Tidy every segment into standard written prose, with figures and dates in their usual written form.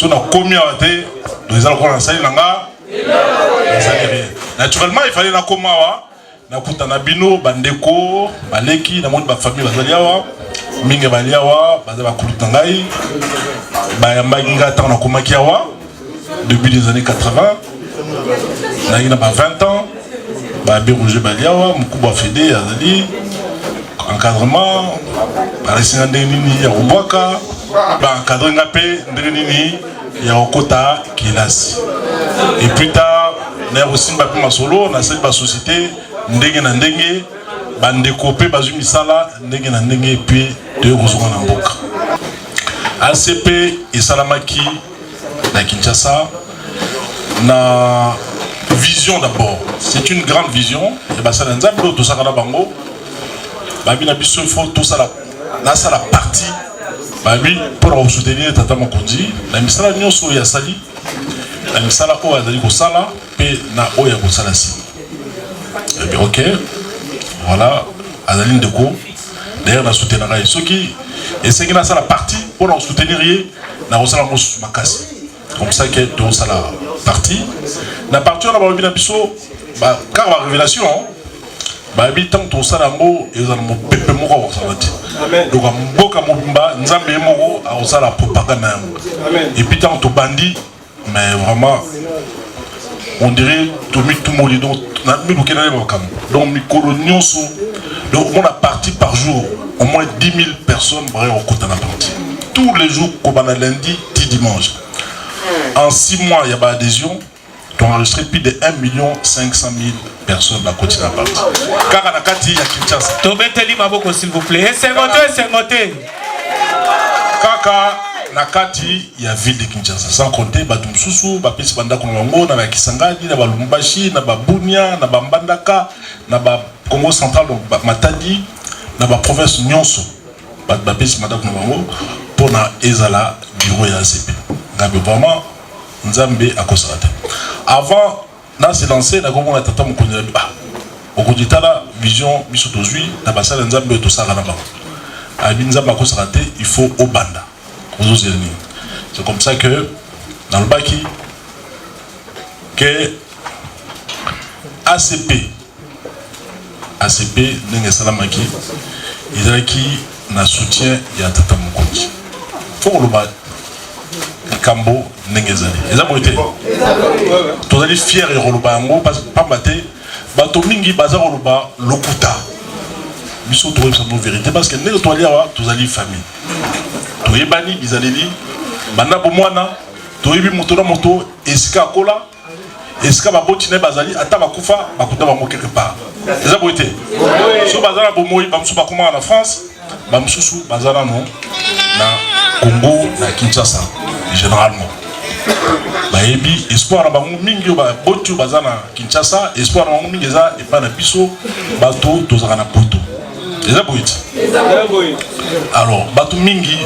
Si on a commis à thé, nous allons voir un salut langa. Naturellement, il fallait la komawa. Na kutana bino bandeko baleki na monde ba famille bazaliawa minga baliawa bazaba kulutangai ba yambaginga ta na komakiawa depuis les années 80 na ina ba 20 ans ba Roger baliawa mkuba fede azali encadrement ba resinga ndeni ya robwaka ba encadrenga pe ndeni ya okota kilasi et plus tard na aussi ba pima solo na cette ba société ndenge na ndenge bandeko pe bazwi misala ndenge na ndenge puis de kozonga na mboka ACP esalamaki na Kinshasa na vision d'abord. C'est une grande vision et basala nzambe to sakana bango babi na biso faut tout ça la partie babi pour soutenir tata Mokonzi na misala nyonso ya sali na misala ko azali ko sala pe na oya ko sala si. Et bien, ok, voilà, Azaline Deco, d'ailleurs, on a soutenu ce qui et c'est que ça la partie pour nous soutenir, on a reçu la makasi. Comme ça que dans la partie, la partie on a vu la biso, car la révélation, tant tout ça l'amour et on a mon pépé moro donc un beau kamobimba, nzambe moro a reçu la propagande. Et puis tant tout bandit, mais vraiment. On dirait tout le monde donc donc on a parti par jour au moins 10 000 personnes au côté de la partie tous les jours comme on a lundi dimanche en 6 mois il y a pas adhésion tu as enregistré plus de 1 500 000 personnes à côté de la partie car à la Kati il y a Kinshasa Tobeteli Maboko s'il vous plaît c'est noté Kaka Nakati, il y a ville de Kinshasa. Sans compter, Batum Soussou, Bapesi Bandako Nwango, Naba Kisangani, Naba Lumbashi, Naba Bunia, Naba Mbandaka, Naba Congo Central, Matadi, Naba province Nyonso, Bapesi Bandako Nwango, pour na Ezala, bureau et ACP. Nabe vraiment, Nzambe à Kosarate. Avant, là c'est lancé, Nako Mona Tata Mokonzi, Okonditala, vision, Bisotozui, Naba Sala Nzambe, Tosara Naba. Abi Nzambe à Kosarate, il faut au Banda. C'est comme ça que dans le Baki que ACP Nenge Salamaki Izaki na soutien ya Tata Mokonzi. Faut le bas Kambo Nenge Zali. Ils ont été tous les fiers et Rolobango parce que pas maté bato mingi bazar Roloba lokuta. Biso trouver sa vérité parce que Nenge Toalia tous les familles. Toyebani bizaleli banda bomwana toyebi moto na moto esika kola esika baboti ne bazali ata bakufa bakuta bango quelque part eza boité so bazala bomoi bamsu bakoma na France bamsusu bazala no na Congo na Kinshasa généralement bayebi espoir na bango mingi ba botu bazana Kinshasa espoir na bango mingi eza epa na biso bato tozaka na poto eza boité alors bato mingi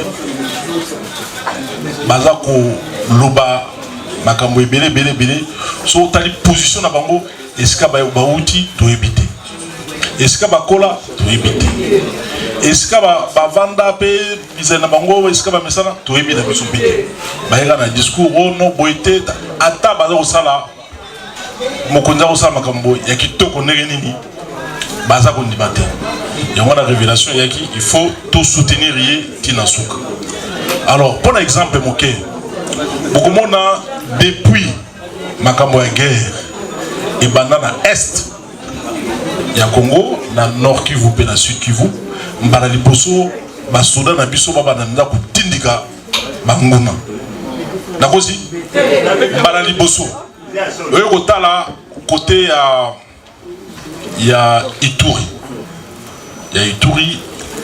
bazako loba makambo ebele so tali position na bango esika ba uti to ebité esika bakola to ebité esika ba vanda pe bizana bango esika ba mesana to ebida biso bité bayeka na discours ono boité ata baza kosala mokonza kosala makambo ya kitoko ndenge nini baza kondima te yango na révélation yaki il faut tout soutenir ye tinasuka. Alors pour exemple moké bokomona depuis makambo ya guerre et banda na est ya Congo na nord Kivu pe na sud Kivu mbala liboso ba soda na biso baba na ndako tindika banguna nakosi mbala liboso oyo kotala côté ya Ituri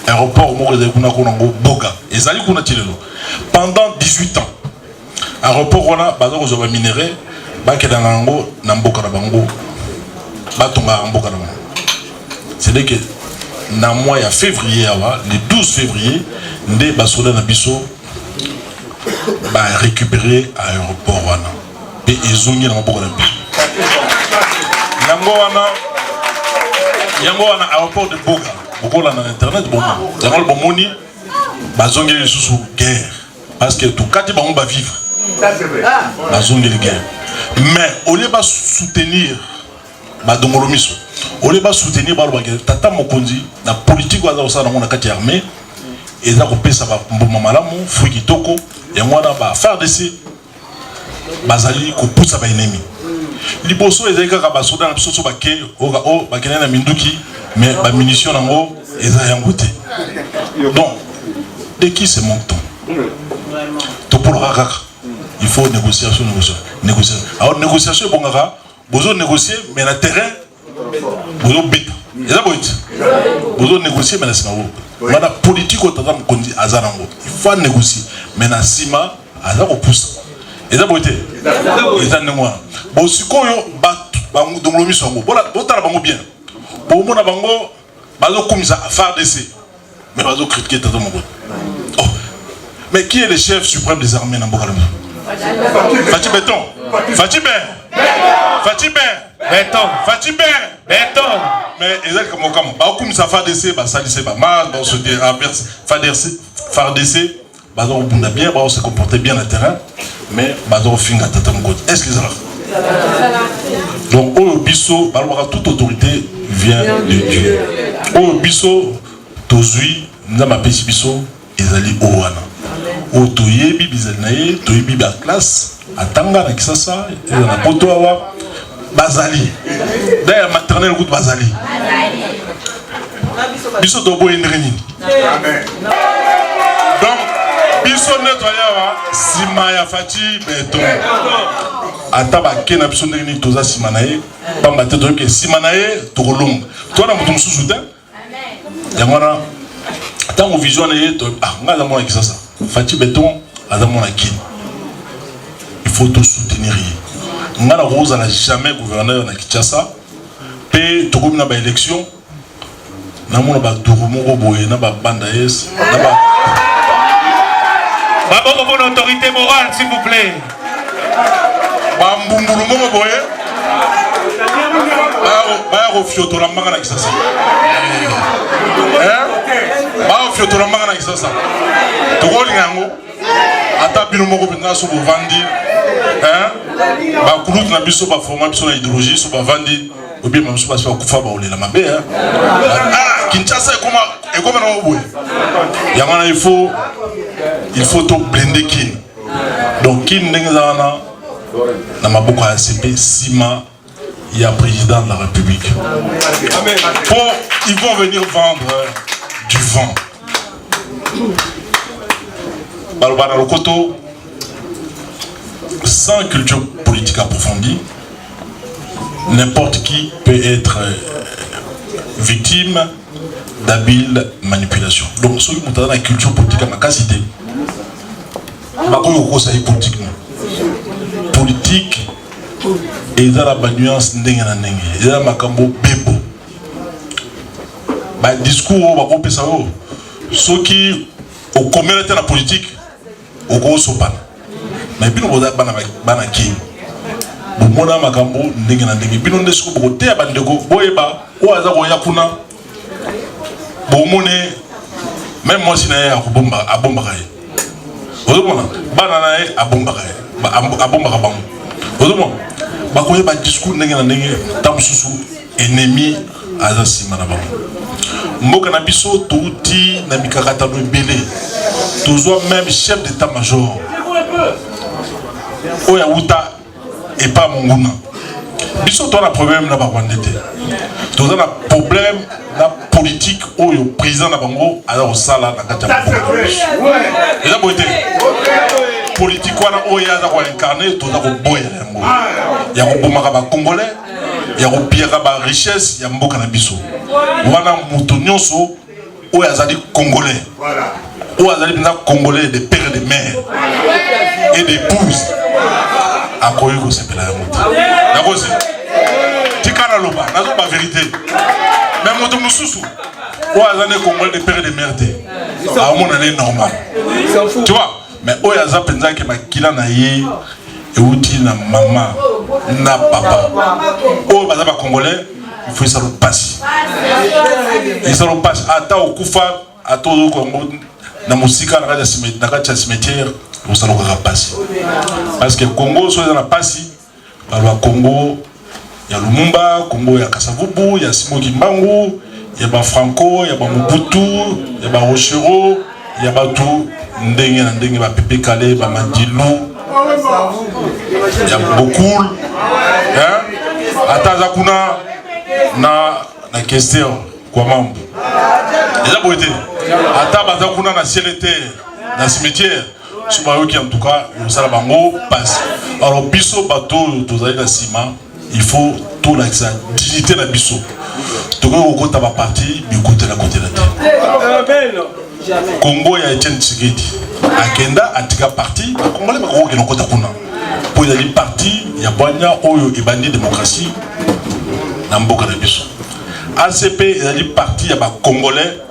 aéroport moko ezali kuna konango boga ezali kuna tilelo pendant 18 ans aéroport wana baza kozwa ba minerai bakenda nango na mboka na bango batonga mboka na bango c'est que na mois ya février le 12 février nde basoda na biso ba récupérer aéroport wana pe ezongi na mboka na biso yango wana aéroport de Boga beaucoup là dans internet bon yango bomoni bazongi sous guerre parce que tout cas ba on va vivre la zone de guerre. Mais au lieu de soutenir Badongolo Miso, au lieu de soutenir Tata Mokonzi, la politique dans la armée, et ça coupe ça va mbomamalamu, fruit kitoko, et moi là bah faire d'essai, bazali ko pousse ba ennemi. Liboso ezeka ka basoda na biso so ba ke o ba kenena minduki, mais ba munition nango eza yangote. Donc de qui c'est mon temps? To pour kaka. Il faut négociation. Alors négociation bon kaka, bozo négocier mais na terrain bozo beta. Eza boite. Bozo négocier mais na sinawo. La politique au Tata Mokonzi Azarango. Il faut négocier. Mais na sima Azaro pousse. Et ça boite. Et ça ne moi. Bon si ko yo bat Dongolo Miso ngo. Voilà, botala bango bien. Pour mona bango bazo komisa affaire d'essai. Mais bazo critiquer Tata Mokonzi. Oh. Mais qui est le chef suprême des armées na Mboka? Fati Béton. Fati Béton. Mais exactement comme bah comme ça fait d'essai bah ça d'essai bah mal bah on se dit faire d'essai bah on bunda bien bah on se comportait bien à terrain mais bah on finit à Tata Mokonzi. Est-ce que ça donc au biso bah toute autorité vient de Dieu. Au biso tozui n'ama pesi biso ezali owana. O toyebi bizanaye toyebi ba classe atanga na kisasa na poto awa bazali d'ailleurs maternelle route bazali biso dobo endreni donc biso nettoya sima ya Fati Béton ataba kena biso ndeni toza sima naye pamba te to ke sima naye to kolonga to na mutu mususu te yango na tango vision naye to ngaza mona kisasa Fati Béton aza mona kini il faut tout soutenir. Ngana Rose n'a jamais gouverneur na Kinshasa. Pe tokomi na ba élection. Na mona ba Durumo boye na ba Bandaes na ba. Babo bonne autorité morale s'il vous plaît. Ba Mbumbulu mo boye. Ba Rofioto la mbanga na Kinshasa. Ba Rofioto la mbanga na Kinshasa. Tokoli ngango. Ata bino moko bina so bovandi. Ba kulutu na biso ba forma biso na idéologie so ba vandi obi ma biso ba so kufa ba olela mabe Kinshasa et comment on boue yamana il faut to blender kin donc kin ndengana na maboko ya CP sima ya président de la République. Bon, ils vont venir vendre du vent. Balobana Lokoto, sans culture politique approfondie, n'importe qui peut être victime d'habiles manipulations. Donc, ceux qui ont la culture politique à ma capacité, politique et dans la nuance n'engana n'engé, et dans ma cambo bebo. Bah discours va couper ça. Ceux qui au commerce de la politique, au gros sopan. Mais bien on va bana qui. Bomona makambo n'engana n'engé. Bien on discours beaucoup te abandego boyeba ou aza boyakuna. Bomone même moi si nae abomba kaye. Ozomona bana nae abomba kaye. Abomba kabam. Ozomona bakoye ba discours n'engana n'engé tamsusu ennemi aza sima na bango. Mboka na biso touti na mikakata no belé. Toujours même chef d'état-major. Oya uta et pas monguna. Biso to na problème na ba Rwandete. Toza na problème na politique oyo président na bango ala osala na kata mboka. Eza boité. Politique wana oya za ko incarner toza ko boya yango. Ya ko bomaka ba congolais. Ya ko piera ba richesse ya mboka na biso. Wana muto nyonso oyo azali congolais. Voilà. Oyo azali bina congolais de père et de mère et d'épouses. Akoyo ko sepela ya muto. Nakosi. Tikana loba, nazo ba vérité. Mais muto mususu oyo azali congolais de père et de mère te. A mon année normal. Tu vois? Mais oyo azali penza ke makila na ye euti na maman na papa. Oyo bazaba congolais il faut ça le passe. Et ça le passe. Ata okufa ato Congo na musika na kati ya cimetière au salon Rapasi. Parce que Congo, soit dans la Pasi, par le Congo, il y a Lumumba, Congo, il y a Kasavubu, il y a Simo Kimbangu, il y a Franco, il y a Mobutu, il y a Rochero, il y a tout, Ndenge, Ndenge, Pepe Kale, Mandilou, il y a beaucoup. Atazakuna, na question, quoi mambo. Déjà, vous êtes. Atazakuna, na ciel et terre, na cimetière. Qui en tout cas, le bango passe. Alors, biso bateau, tous les ciment, il faut tout la dignité de biso. Tout le monde va partir, mais côté la côté de la terre. Congo, il y a Etienne Tshisekedi. Akenda, Antika parti, Congolais, il y a un côté kuna. Pour y aller parti, il y a Boanya, Oyo et Bandi démocratie. Namboka de biso. ACP, il y a parti, il y a Congolais.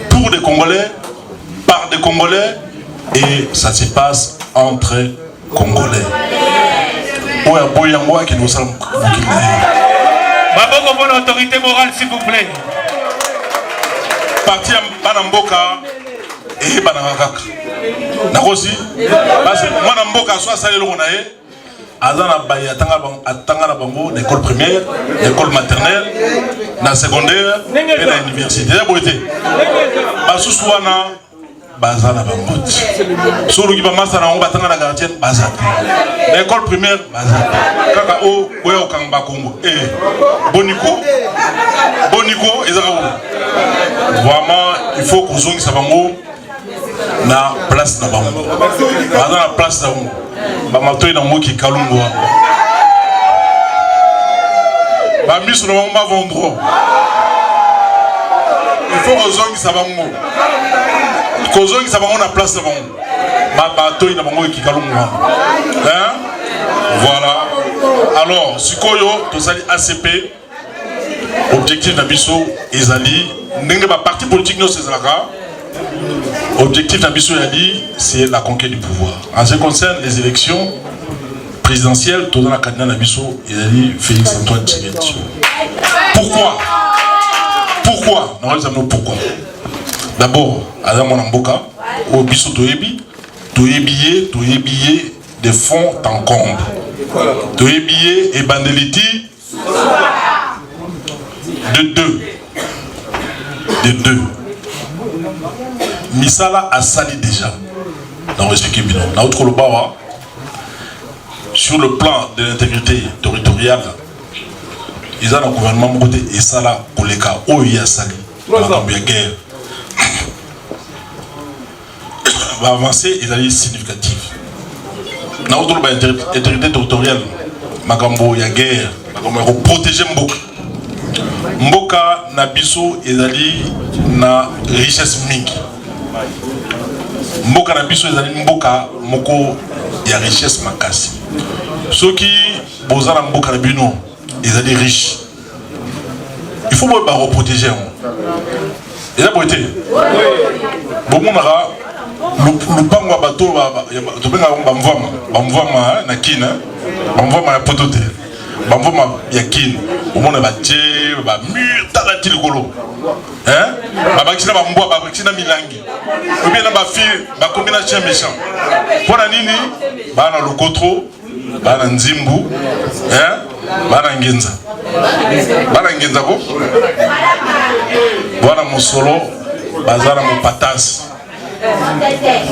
Pour des Congolais, par des Congolais. Et ça se passe entre Congolais. Oya Boyangoa qui nous semble. Baboko, bonne autorité morale, s'il vous plaît. Parti Banamboka et Banamaka. Nakosi. Parce que moi, Namboka, soit ça, le Ronae, Azana Baye, Atanga Bango, l'école primaire, l'école maternelle, la secondaire et l'université. Basuswana. Bazana Bambot. Solo qui va masser en battant la gardienne, Bazat. L'école primaire, Bazat. Kakao, Boya Okamba Congo. Et Bonico, et Zaraou. Vraiment, il faut qu'on zonge Sabango na place na Bango. Bazana la place na Bango. Bamato est dans le mot qui est Kalungo. Bami sur le moment vendredi. Il faut qu'on zonge Sabango. Kozongi sabango na place de bango. Ma bateau na bango qui kalunga. Hein? Voilà. Alors, sikoyo tosali ACP objectif na biso ezali ndenge ba parti politique no sezalaka. Objectif na biso yali c'est la conquête du pouvoir. En ce qui concerne les élections présidentielles, tozana candidat na biso ezali Félix Antoine Tshisekedi. Pourquoi? Pourquoi? D'abord, à mon amboka, au biso toyebi des fonds en comble. Toyebi et bandeliti de deux. Misala a sali déjà. Dans l'expliqué bilan. Notre Kolobawa, sur le plan de l'intégrité territoriale, ils ont un gouvernement côté et ça là, Koleka, Oya Sali, la guerre. Va avancer, ils allaient significatif. Dans notre intégrité territoriale, Magambo, il y a guerre, Magambo, il faut protéger Mboka. Mboka, Nabiso, ils allaient na richesse mingi. Mboka, Nabiso, ils allaient Mboka, Moko, il y a richesse makasi. Ceux qui, Bozana Mboka, Nabino, ils allaient riches. Il faut protéger. Et là, pour être. Bon, le pango à bateau, bamvama na kina, bamvama ya potote, bamvama ya kina, au monde batie, ba mur talati likolo, hein, babakina bamboa, babakina milangi, ou bien na ba fille, ba combination méchant. Pour la nini, ba na lokotro, ba na nzimbu, hein, ba na ngenza ko, ba na mosolo, bazana mo patas.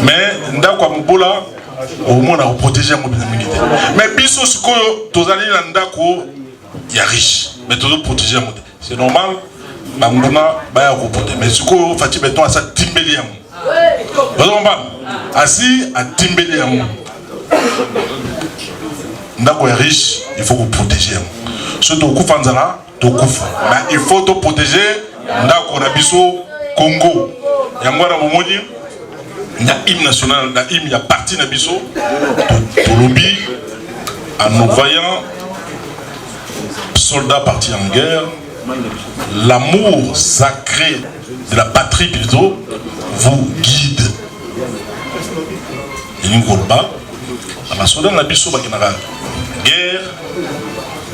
Mais ndako mbola au moins à protéger mon bénéfice. Mais biso sikoyo tozali na ndako ya riche, mais toujours protéger mon. C'est normal. Banguna baya ko protéger. Mais sikoyo fati beton à sa timbeli yango. Vous comprenez? Asi à timbeli yango. Ndako ya riche, il faut vous protéger. Surtout kufa nzala, to kufa. Mais il faut te protéger ndako na biso Congo. Yango na momoni. Il y a hymne national, il y a parti Nabiso, Tolobi, à nos vaillants soldats partis en guerre, l'amour sacré de la patrie plutôt vous guide. Et nous golba, à la soldats Nabiso bakinara guerre,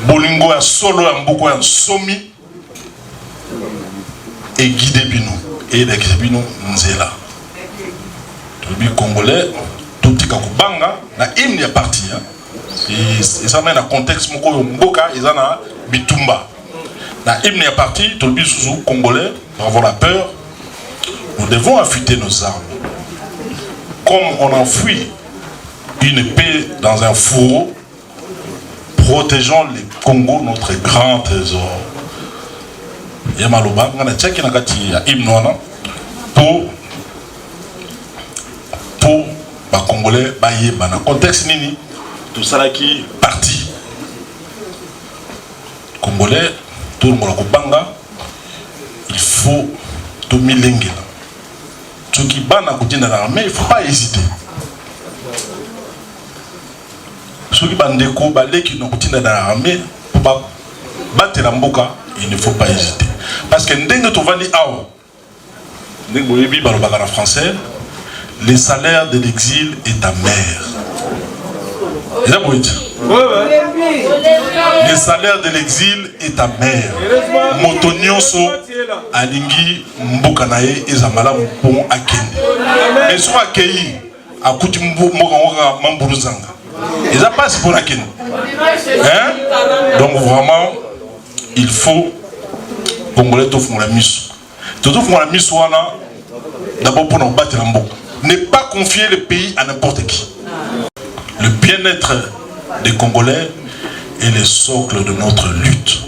bolingo ya solo ya mboko ya somi et guide bino et la guide bino nzela. le congolais, tout est banga, na hymne est parti. Et ça met un contexte moko mboka, ils en a bitumba. Na hymne est parti, tout le sous congolais, pour avoir la peur, nous devons affûter nos armes. Comme on enfuit une épée dans un fourreau, protégeons les Congo, notre grand trésor. Yamaloba, on a tchèque na kati ya hymne pour les Congolais, dans le contexte nini, tout ça qui parti. Congolais, tout le monde banga, il faut tout milengue. Ceux qui battent dans l'armée, il ne faut pas hésiter. Ceux qui battent dans l'armée, pour battre la mboka, il ne faut pas hésiter. Parce que dès que tu vas dire en français, les salaires de l'exil est ta mère. Les salaires de l'exil est ta mère. Motonioso alingi mbokanae ezamala mpon akende. Mais soit accueilli à kuti mboka mamburuzanga. Et ça passe pour akende. Donc vraiment, il faut Congolais tout font la mise. Tout font la mise d'abord pour nous battre la mboka. Ne pas confier le pays à n'importe qui. Le bien-être des Congolais est le socle de notre lutte.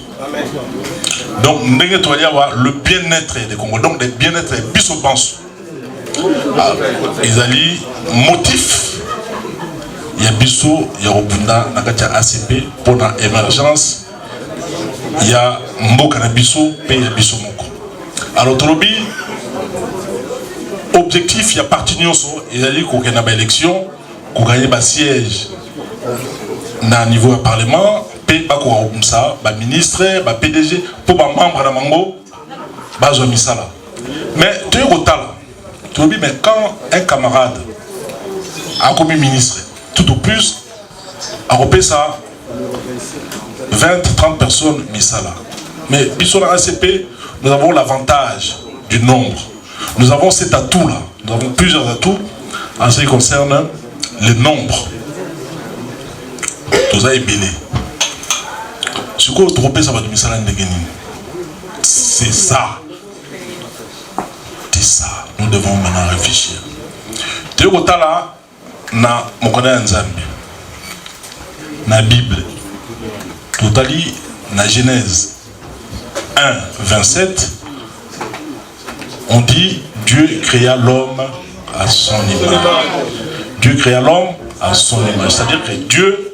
Donc, le bien-être des Congolais, donc le bien-être des Bissobans. Ils allaient motif. Il y a Bisso, il y a Robunda, il y a ACP pour l'émergence. Il y a Mboka na Bisso, il y a Bisso Moko. Alors, Tolobi, objectif, il y a parti Nyonso, il y a dit qu'on a une élection, qu'on gagne un siège na niveau du Parlement, ba ministre, ba PDG, pour ba membre de Mango, ba Misala. Mais tu es au tal. Tu dis, mais quand un camarade a commis ministre, tout au plus, a repéré ça 20-30 personnes Misala. Mais sur la ACP, nous avons l'avantage du nombre. Nous avons cet atout-là. Nous avons plusieurs atouts en ce qui concerne le nombre. Tout ça est belé. Ce qu'on trouve, ça va de Misala Ndegeni. C'est ça. C'est ça. Nous devons maintenant réfléchir. Tu es au là, na Mokoda Nzambi. Na Bible. Totali, na Genèse 1, 27. On dit Dieu créa l'homme à son image. Dieu créa l'homme à son image. C'est-à-dire que Dieu,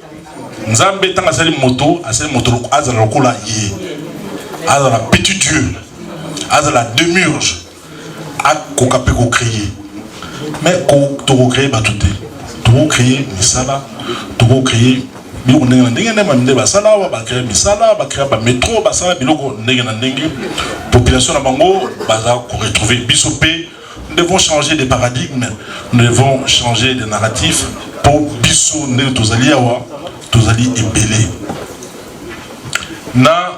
Nzambe tanga sali moto, asali moto azala lokola ye. Azala petit Dieu. Azala démiurge. A kokape ko créer. Mais ko to créer batute. To créer misala, to créer bi on ndenge na mande basala ba créer misala, ba créer ba métro, basala biloko ndenge na ndenge. Population na bango baza ko retrouver bisopé. Nous devons changer de paradigme, nous devons changer de narratif pour biso ne tozali awa, tozali ebele. Na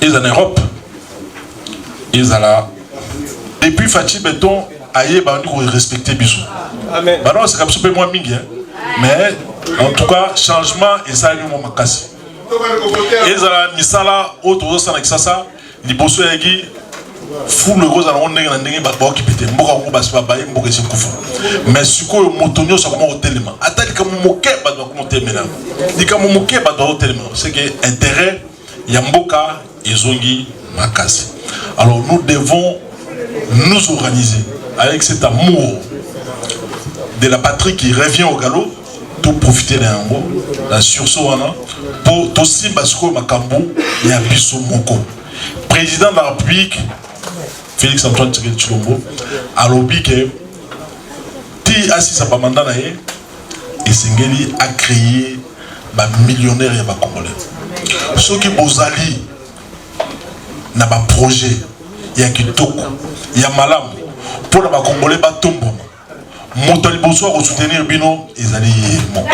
ils en Europe, ils là. Depuis Fatih Beton, aïe ba on dit respecter biso. Amen. Bah non c'est comme ça peu moins mingi, mais en tout cas changement et ça lui mon makasi. Ils là misala auto ça na kisasa liboso yagi fou le rose on ndenge ba ba kipite mboka ko basi ba mboka se kufu mais siko motonyo so comme hotelema atali comme moke ba do comme hotelema di comme moke ba do hotelema c'est que intérêt ya mboka ezongi makasi. Alors nous devons nous organiser avec cet amour de la patrie qui revient au galop pour profiter d'un mot la sursaut pour aussi basco makambo ya biso moko. Président de la République Félix Antoine Tshisekedi Tshilombo a lobby que ti assise à mandat naé et Sengeli a créé ba millionnaire et ba congolais. Ceux qui bozali na ba projet ya kitoko ya malamu pour ba congolais ba tombo moto liboso ko soutenir bino ezali yemo.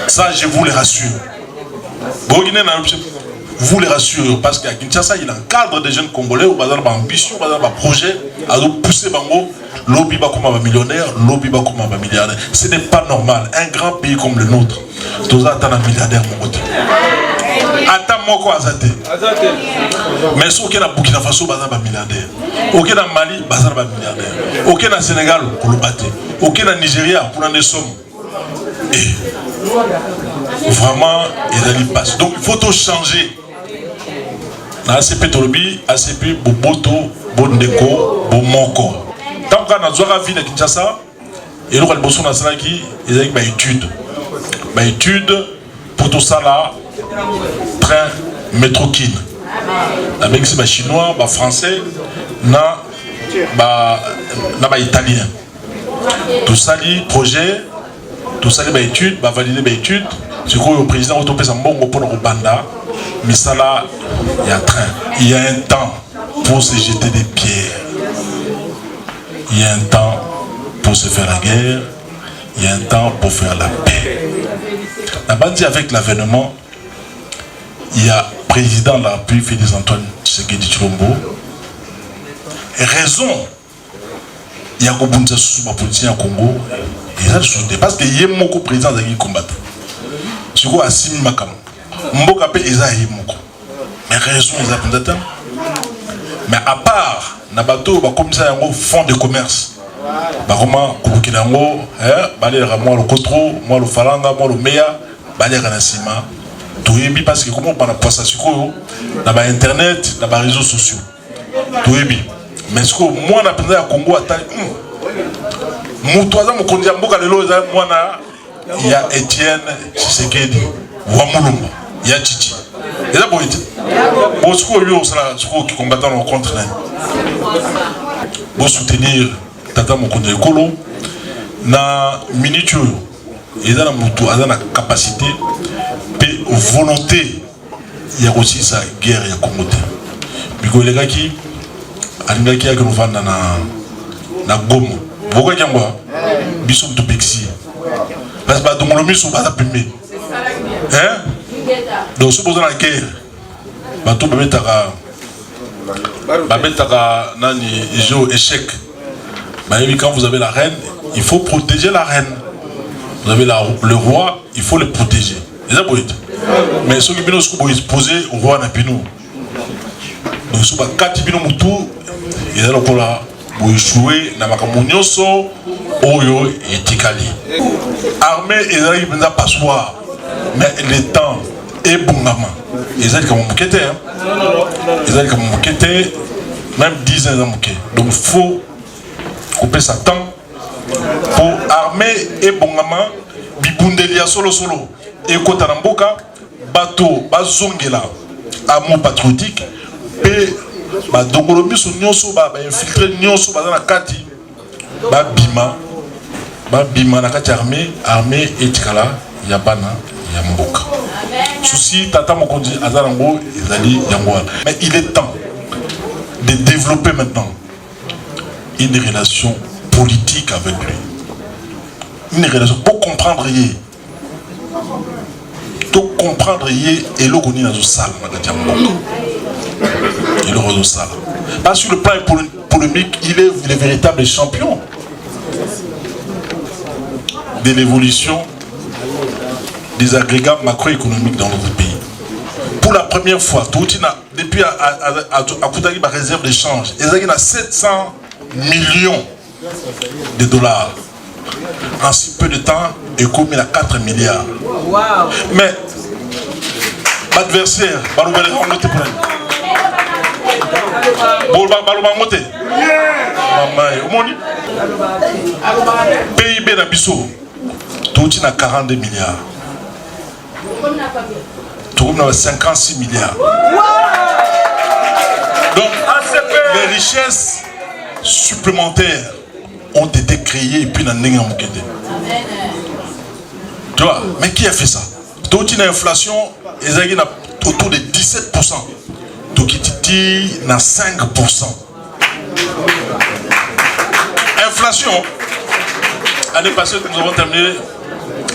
Ça je vous le rassure. Vous les rassure parce qu'à Kinshasa il y a un cadre de jeunes congolais où ils ont ambition, ils ont un projet à pousser bango, lobby bakoma ba millionnaire, lobby bakoma ba milliardaire. Ce n'est pas normal. Un grand pays comme le nôtre, tous attendent un milliardaire mon côté. Attends moko azate. Mais si aucun a Burkina Faso bazar ba milliardaire, aucun a Mali bazar ba milliardaire, aucun a Sénégal pour le battre, aucun a Nigeria pour en des sommes. Et vraiment ils passent. Donc il faut tout changer. Na ACP Tolobi, ACP Boboto, Bondeko, Bomoko. Tant qu'on a besoin de vie de Kinshasa, et nous avons besoin de ça qui ils ont une étude. Une étude pour tout ça là, train métro kin. Avec ces chinois, français, na italien. Tout ça li projet, tout ça li étude, valider étude. C'est quoi le président autopé sa mbongo pour le banda. Mais ça là, il y a train. Il y a un temps pour se jeter des pierres. Il y a un temps pour se faire la guerre. Il y a un temps pour faire la paix. La bande avec l'avènement, il y a président de la République Félix Antoine Tshisekedi Tshilombo. Et raison, il y a Kobunza sous ma politique au Congo. Et ça, parce qu'il y a beaucoup de présidents qui combattent. C'est quoi Assimi Makam? Mboka pe Ezaï Moko. Mais raison, ils appellent. Mais à part, Nabato, comme ça, il y a un fonds de commerce. Comment, Koukilango, Balera, moi le Kotro, moi le Falanga, moi le Meya, Balera Nassima. Tout est bien parce que comment on a passé sur dans Internet, dans les réseaux sociaux. Tout est bien. Mais ce que moi, on a pensé à Congo, il y a Étienne Tshisekedi, Wamulumba, il y a Titi. Et là, bon, ce qui combattant au contre, pour soutenir Tata Mokonde Ekolo, na minute, il y a la capacité, et volonté, il y a aussi sa guerre et Congo. Parce que les gars qui, nous vendent na Gomo, pourquoi il y a quoi? Bisson de Pexi. Parce que dans le mission, on va l'appuyer. Hein? Donc, si vous avez la guerre, tout le monde a échec. Quand vous avez la reine, il faut protéger la reine. Vous avez le roi, il faut le protéger. Mais ceux qui sont posés au roi Napinou. Donc, si vous avez 4 Moutou, il y a encore là. Pour échouer dans la Oyo et Tikali. Armée, ils arrivent à passoire. Mais le temps est bon. Ils arrivent comme un mouqueté. Ils arrivent comme un mouqueté. Même 10 ans de mouquet. Donc il faut couper sa temps. Pour armée et bon. Bibundelia solo. Et Kotaramboka, bateau, bazongela, amour patriotique. Et ba dongolomi so nyonso ba infiltrer nyonso ba na kati ba bima na kati armée etikala ya bana ya mboka souci tata mokonzi azarango ezali yango. Mais il est temps de développer maintenant une relation politique avec lui, une relation pour comprendre et le koni na zo sala na kati ya mboka. Il est ça. Parce que sur le plan polémique, il est le véritable champion de l'évolution des agrégats macroéconomiques dans notre pays. Pour la première fois, depuis à Koutagi, ma réserve d'échange, il y a 700 millions de dollars. En si peu de temps, et comme il a 4 milliards. Wow. Mais l'adversaire, PIB na biso tout na 42 milliards. Tout na 56 milliards. Donc les richesses supplémentaires ont été créées et puis na ndenge mokete. Tu vois, mais qui a fait ça? Tout une inflation ezaki na autour de 17%. Tokititi na 5%. Inflation. L'année passée, nous avons terminé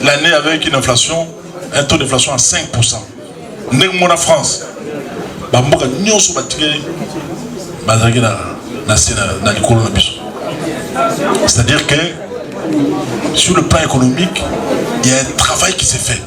l'année avec une inflation, un taux d'inflation à 5%. Nous en France. Bamboka nyonso batike bazaki na C'est-à-dire que sur le plan économique, il y a un travail qui s'est fait.